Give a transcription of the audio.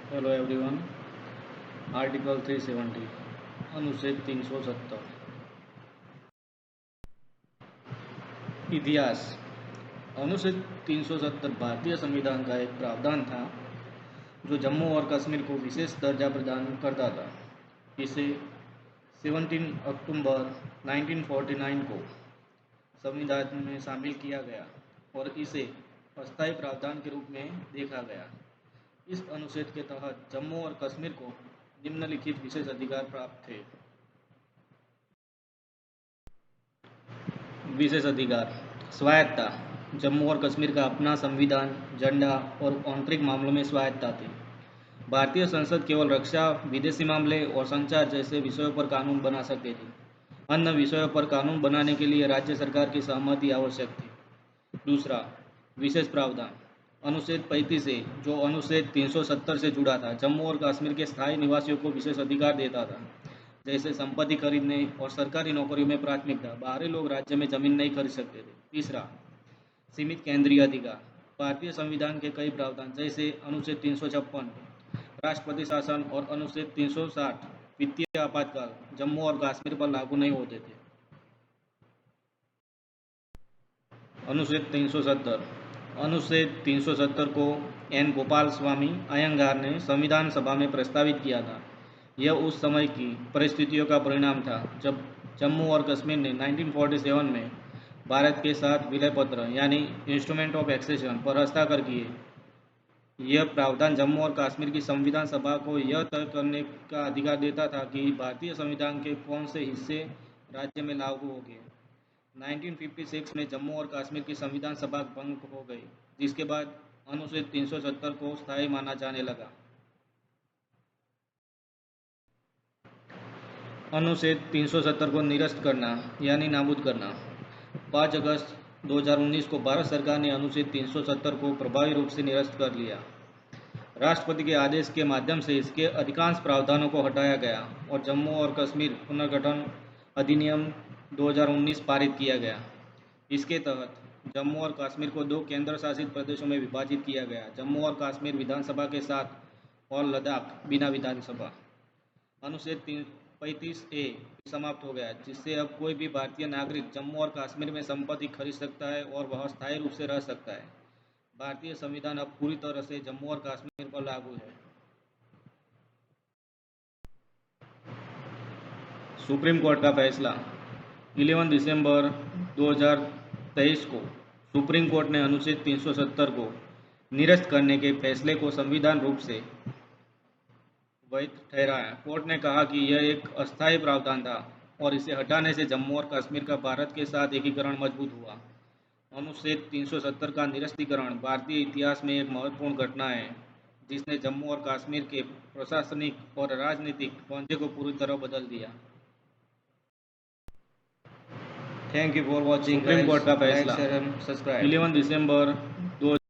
Hello everyone. Article 370 अनुच्छेद 370। इतिहास। अनुच्छेद 370 भारतीय संविधान का एक प्रावधान था जो जम्मू और कश्मीर को विशेष दर्जा प्रदान करता था। इसे 17 अक्टूबर 1949 को संविधान में शामिल किया गया और इसे अस्थायी प्रावधान के रूप में देखा गया। इस अनुच्छेद के तहत जम्मू और कश्मीर को निम्नलिखित विशेष अधिकार प्राप्त थे। विशेष अधिकार। स्वायत्तता। जम्मू और कश्मीर का अपना संविधान, झंडा और आंतरिक मामलों में स्वायत्तता थी। भारतीय संसद केवल रक्षा, विदेशी मामले और संचार जैसे विषयों पर कानून बना सकती थी। अन्य विषयों पर कानून बनाने के लिए राज्य सरकार की सहमति आवश्यक थी। दूसरा, विशेष प्रावधान। अनुच्छेद 35 ए, जो अनुच्छेद 370 से जुड़ा था, जम्मू और कश्मीर के स्थायी निवासियों को विशेष अधिकार देता था, जैसे संपत्ति खरीदने और सरकारी नौकरियों में प्राथमिकता। बाहरी लोग राज्य में जमीन नहीं खरीद सकते थे। तीसरा, सीमित केंद्रीय अधिकार। भारतीय संविधान के कई प्रावधान जैसे अनुच्छेद 356 राष्ट्रपति शासन और अनुच्छेद 360 वित्तीय आपातकाल जम्मू और कश्मीर पर लागू नहीं होते थे। अनुच्छेद 370। अनुच्छेद 370 को एन गोपाल स्वामी अयंगार ने संविधान सभा में प्रस्तावित किया था। यह उस समय की परिस्थितियों का परिणाम था जब जम्मू और कश्मीर ने 1947 में भारत के साथ विलय पत्र यानी इंस्ट्रूमेंट ऑफ एक्सेशन पर हस्ताक्षर किए। यह प्रावधान जम्मू और कश्मीर की संविधान सभा को यह तय करने का अधिकार देता था कि भारतीय संविधान के कौन से हिस्से राज्य में लागू होंगे। 1956 में जम्मू और कश्मीर की संविधान सभा भंग हो गई, जिसके बाद अनुच्छेद 370 को स्थायी माना जाने लगा। अनुच्छेद 370 को निरस्त करना यानी नाबूद करना। 5 अगस्त 2019 को भारत सरकार ने अनुच्छेद 370 को प्रभावी रूप से निरस्त कर लिया। राष्ट्रपति के आदेश के माध्यम से इसके अधिकांश प्रावधानों को हटाया गया और जम्मू और कश्मीर पुनर्गठन अधिनियम 2019 पारित किया गया। इसके तहत जम्मू और कश्मीर को 2 केंद्र शासित प्रदेशों में विभाजित किया गया, जम्मू और कश्मीर विधानसभा के साथ और लद्दाख बिना विधानसभा। अनुच्छेद 35 ए समाप्त हो गया, जिससे अब कोई भी भारतीय नागरिक जम्मू और कश्मीर में संपत्ति खरीद सकता है और वह स्थायी रूप से रह सकता है। भारतीय संविधान अब पूरी तरह से जम्मू और कश्मीर पर लागू है। सुप्रीम कोर्ट का फैसला। 11 दिसंबर 2023 को सुप्रीम कोर्ट ने अनुच्छेद 370 को निरस्त करने के फैसले को संविधान रूप से वैध ठहराया। कोर्ट ने कहा कि यह एक अस्थायी प्रावधान था और इसे हटाने से जम्मू और कश्मीर का भारत के साथ एकीकरण मजबूत हुआ। अनुच्छेद 370 का निरस्तीकरण भारतीय इतिहास में एक महत्वपूर्ण घटना है, जिसने जम्मू और कश्मीर के प्रशासनिक और राजनीतिक ढांचे को पूरी तरह बदल दिया। Thank you for watching. Supreme court का फैसला। 11 दिसंबर 2